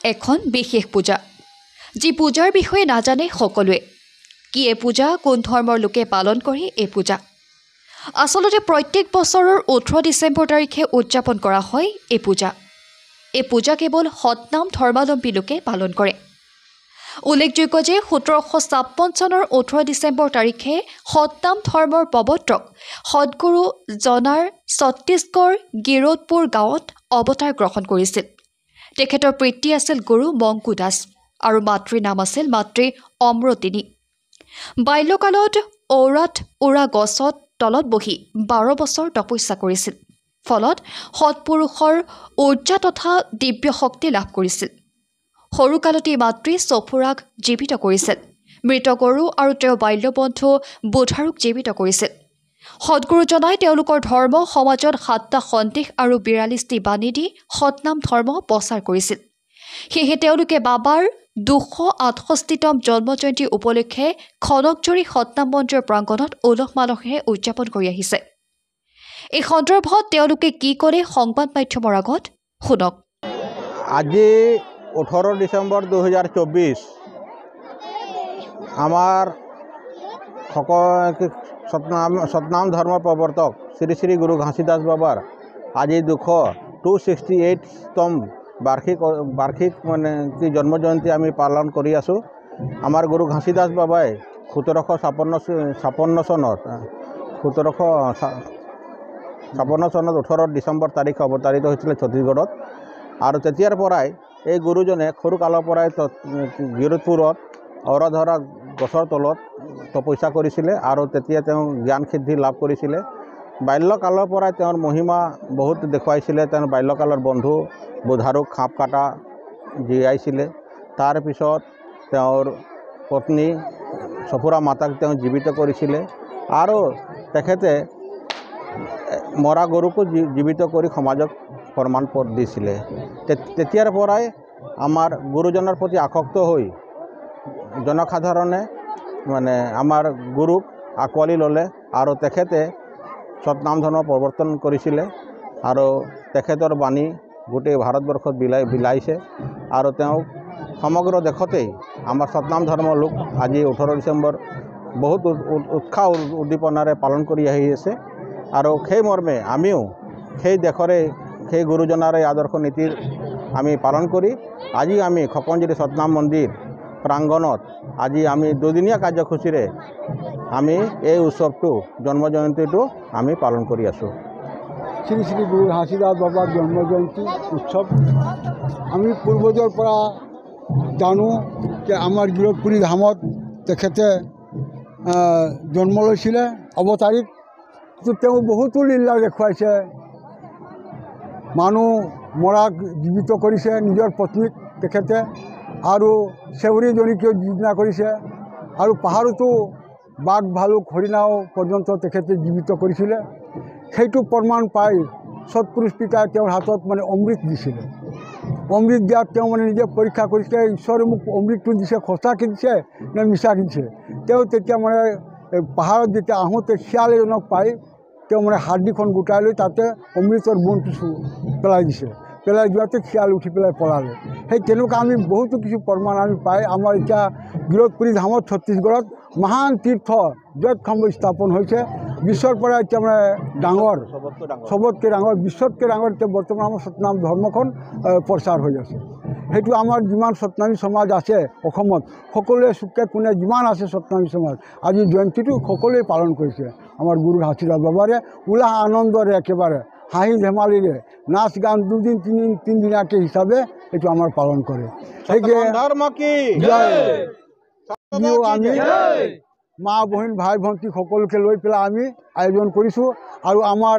এখন বিশেষ পূজা, যি পূজাৰ বিষয়ে নাজানে সকলোৱে। কি এই পূজা, কোন ধৰ্মৰ লোকে পালন কৰে এই পূজা? আচলতে প্ৰত্যেক বছৰৰ 18 ডিচেম্বৰ তাৰিখে উদযাপন কৰা হয় এই পূজা। এই পূজা কেৱল সতনাম ধৰ্মাৱলম্বী লোকে পালন কৰে। উল্লেখযোগ্য যে 1756 চনৰ 18 ডিচেম্বৰ তাৰিখে সতনাম ধৰ্মৰ প্ৰৱৰ্তক সদগুৰু জনাৰ ছত্তীশগড় গিৰোদপুৰ গাঁৱত অৱতাৰ গ্ৰহণ কৰিছিল। তেখেতৰ পিতৃ আছিল গুৰু মংকু দাস আৰু মাতৃৰ নাম আছিল মাতৃ অমৰতিনী। বাল্যকালত ঔৰাত উৰা গছত তলত বহি 12 বছৰ তপস্যা কৰিছিল। ফলত সৎপুৰুষৰ ঊৰ্জা তথা দিব্য শক্তি লাভ কৰিছিল। সৰুকালতেই মাতৃ চফুৰাক জীৱিত কৰিছিল। মৃত গৰু আৰু তেওঁৰ বাল্যবন্ধু বুধাৰুক জীৱিত কৰিছিল। সদগুৰুজনাই তেওঁলোকৰ ধৰ্ম সমাজত 7টা সন্দেহ আৰু 42টি বাণী দি সতনাম ধৰ্ম প্ৰচাৰ কৰিছিল। সেয়েহে তেওঁলোকে বাবাৰ 268তম জন্মজয়ন্তী উপলক্ষে খনকজুৰি সতনাম মন্দিৰৰ প্ৰাংগণত উলহ মালহেৰে উদযাপন কৰি আহিছে। এই সন্দৰ্ভত তেওঁলোকে কি ক'লে সংবাদ মাধ্যমৰ আগত শুনক। আজি 18 ডিচেম্বৰ 2024 আমাৰ সতনাম ধৰ্মৰ প্ৰৱৰ্তক শ্ৰী শ্ৰী গুৰু ঘাসীদাস বাবাৰ আজি 268তম বাৰ্ষিক মানে কি জন্মজয়ন্তী আমি পালন কৰি আছোঁ। আমাৰ গুৰু ঘাসীদাস বাবাই 1756 চনত 18 ডিচেম্বৰ তাৰিখে অৱতাৰিত হৈছিল ছত্তীশগড়ত। আৰু তেতিয়াৰ পৰাই এই গুৰুজনে সৰু কালৰ পৰাই গিৰোদপুৰত ঔৰাধৰা গছৰ তলত তপস্যা কৰিছিলে আৰু তেতিয়া তেওঁ জ্ঞান সিদ্ধি লাভ কৰিছিলে। বাল্যকালৰ পৰাই তেওঁৰ মহিমা বহুত দেখুৱাইছিলে। তেওঁৰ বাল্যকালৰ বন্ধু বুধাৰুক সাপ কাটা জীয়াইছিলে। তাৰপিছত তেওঁৰ পত্নী চফুৰা মাতাক তেওঁ জীৱিত কৰিছিলে আৰু তেখেতে মৰা গৰুকো জীৱিত কৰি সমাজক প্ৰমাণ পত্ৰ দিছিলে। তেতিয়াৰ পৰাই আমাৰ গুৰুজনৰ প্ৰতি আসক্ত হৈ জনসাধাৰণে মানে আমাৰ গুৰুক আঁকোৱালি ল'লে আৰু তেখেতে সতনাম ধৰ্ম প্ৰৱৰ্তন কৰিছিলে আৰু তেখেতৰ বাণী গোটেই ভাৰতবৰ্ষত বিলাইছে আৰু তেওঁ সমগ্ৰ দেশতেই আমাৰ সতনাম ধৰ্মৰ লোক আজি 18 ডিচেম্বৰ বহুত উৎসাহ উদ্দীপনাৰে পালন কৰি আহি আছে। আৰু সেই মৰ্মে আমিও সেই দেশৰে সেই গুৰুজনাৰ আদৰ্শ নীতিৰ আমি পালন কৰি আজি আমি খকনজুৰি সতনাম মন্দিৰ প্ৰাংগণত আজি আমি দুদিনীয়া কাৰ্যসূচীৰে আমি এই উৎসৱটো জন্মজয়ন্তীটো আমি পালন কৰি আছোঁ। শ্ৰী শ্ৰী গুৰু ঘাসীদাস বাবাৰ জন্মজয়ন্তী উৎসৱ আমি পূৰ্বজৰ পৰা জানো যে আমাৰ গিৰোদপুৰী ধামত তেখেতে জন্ম লৈছিলে অৱতাৰিত। তেওঁ বহুতো লীলা দেখুৱাইছে। মানুহ মৰাক জীৱিত কৰিছে নিজৰ পত্নীক তেখেতে, আৰু চেউৰীজনীকেও জীৰ্ণা কৰিছে, আৰু পাহাৰতো বাঘ ভালুক হৰিণাও পৰ্যন্ত তেখেতে জীৱিত কৰিছিলে। সেইটো প্ৰমাণ পাই সৎপুৰুষ পিতাই তেওঁৰ হাতত মানে অমৃত দিছিলে। অমৃত দিয়াত তেওঁ মানে নিজে পৰীক্ষা কৰিছে, ঈশ্বৰে মোক অমৃতটো দিছে সঁচাকৈ দিছে নে মিছাকৈ দিছে। তেওঁ তেতিয়া মানে পাহাৰত যেতিয়া আহোঁতে শিয়াল এজনক পাই তেওঁ মানে হাৰ্দিখন গোটাই লৈ তাতে অমৃতৰ বোনটো পেলাই দিছে। পেলাই যোৱাতে শিয়াল উঠি পেলাই পলালে। সেই তেনেকুৱা আমি বহুতো কিছু প্ৰমাণ আমি পাই আমাৰ এতিয়া গিৰোদপুৰী ধামত ছত্তীশগড়ত মহান তীৰ্থ জয়তখাম্ব স্থাপন হৈছে। বিশ্বৰ পৰা এতিয়া মানে ডাঙৰ, চবতকৈ ডাঙৰ, বিশ্বতকৈ ডাঙৰ এতিয়া বৰ্তমান আমাৰ সতনাম ধৰ্মখন প্ৰচাৰ হৈ আছে। সেইটো আমাৰ যিমান সতনামী সমাজ আছে অসমত, সকলোৱে চুকে কোণে যিমান আছে সতনামী সমাজ আজি জয়ন্তীটো সকলোৱে পালন কৰিছে। আমাৰ গুৰু ঘাসীদাস বাবাৰে উল্লাহ আনন্দৰে একেবাৰে হাঁহি ধেমালিৰে নাচ গান দুদিন তিনিদিনীয়াকৈ হিচাপে এইটো আমাৰ পালন কৰে। আমি মা বহিন ভাই ভণ্টি সকলোকে লৈ পেলাই আমি আয়োজন কৰিছোঁ আৰু আমাৰ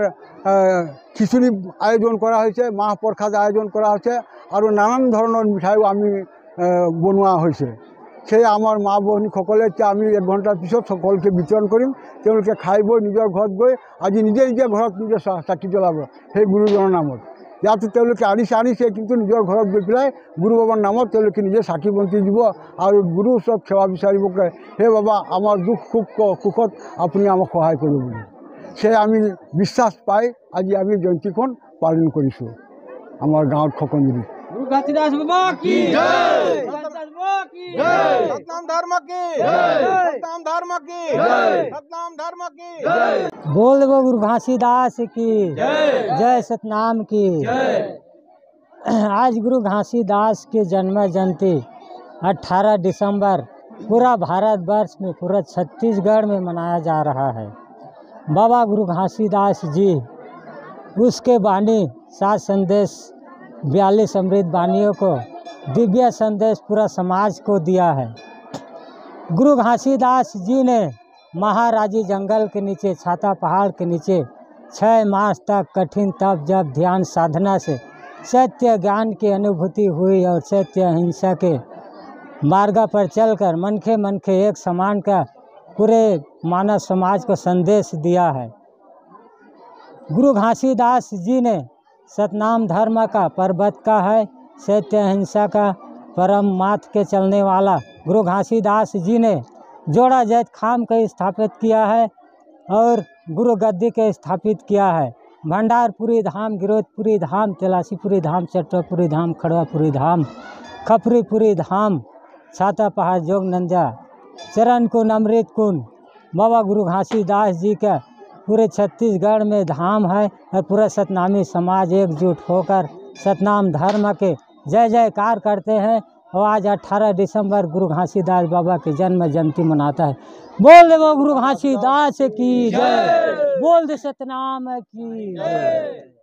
খিচিৰি আয়োজন কৰা হৈছে, মাহ প্ৰসাদ আয়োজন কৰা হৈছে আৰু নানান ধৰণৰ মিঠাইও আমি বনোৱা হৈছে। সেই আমাৰ মা বহিনীসকলে এতিয়া আমি 1 ঘণ্টাৰ পিছত সকলোকে বিতৰণ কৰিম। তেওঁলোকে খাই বৈ নিজৰ ঘৰত গৈ আজি নিজে ঘৰত নিজে চাকি জ্বলাব সেই গুৰুজনৰ নামত। ইয়াতো তেওঁলোকে আনিছে কিন্তু নিজৰ ঘৰত গৈ পেলাই গুৰু বাবাৰ নামত তেওঁলোকে নিজে চাকি বন্তি দিব আৰু গুৰু ওচৰত সেৱা বিচাৰিবকে, হে বাবা আমাৰ দুখ সুখত আপুনি আমাক সহায় কৰিব বুলি। সেয়ে আমি বিশ্বাস পাই আজি আমি জয়ন্তীখন পালন কৰিছোঁ আমাৰ গাঁৱত খকনজুৰিত। घासीदास बाबा की जय, सतनाम धर्म की सतनाम धर्म की सतनाम धर्म की बोल वो गुरु घासीदास की जय, सतनाम की। आज गुरु घासीदास की जन्म जयंती 18 दिसंबर पूरा भारतवर्ष में, पूरा छत्तीसगढ़ में मनाया जा रहा है। बाबा गुरु घासीदास जी, उसके वाणी 7 संदेश 42 अमृत वाणियों को दिव्य संदेश पूरा समाज को दिया है। गुरु घासीदास जी ने महाराजी जंगल के नीचे, छाता पहाड़ के नीचे 6 मास तक कठिन तप जप ध्यान साधना से सत्य ज्ञान की अनुभूति हुई और सत्य अहिंसा के मार्ग पर चलकर मनखे एक समान का पूरे मानव समाज को संदेश दिया है। गुरु घासीदास जी ने सतनाम धर्म का पर्वत का है, सत्य अहिंसा का परम मार्ग के चलने वाला गुरु घासीदास जी ने जोड़ा जैत खाम को स्थापित किया है और गुरु गद्दी के स्थापित किया है। भंडारपुरी धाम, गिरोधपुरी धाम, तेलासीपुरी धाम, चट्टोपुरी धाम, खड़वापुरी धाम, खपरीपुरी धाम, छाता पहाड़, जोगनंदा, चरण कुंड, अमृत कुंड, बाबा गुरु घासीदास जी का पूरे छत्तीसगढ़ में धाम है और पूरा सतनामी समाज एकजुट होकर सतनाम धर्म के जय जयकार करते हैं। और आज 18 दिसंबर गुरु घासीदास बाबा की जन्म जयंती मनाता है। बोल दे वो गुरु घासीदास की जय, बोल दे सतनाम की जय।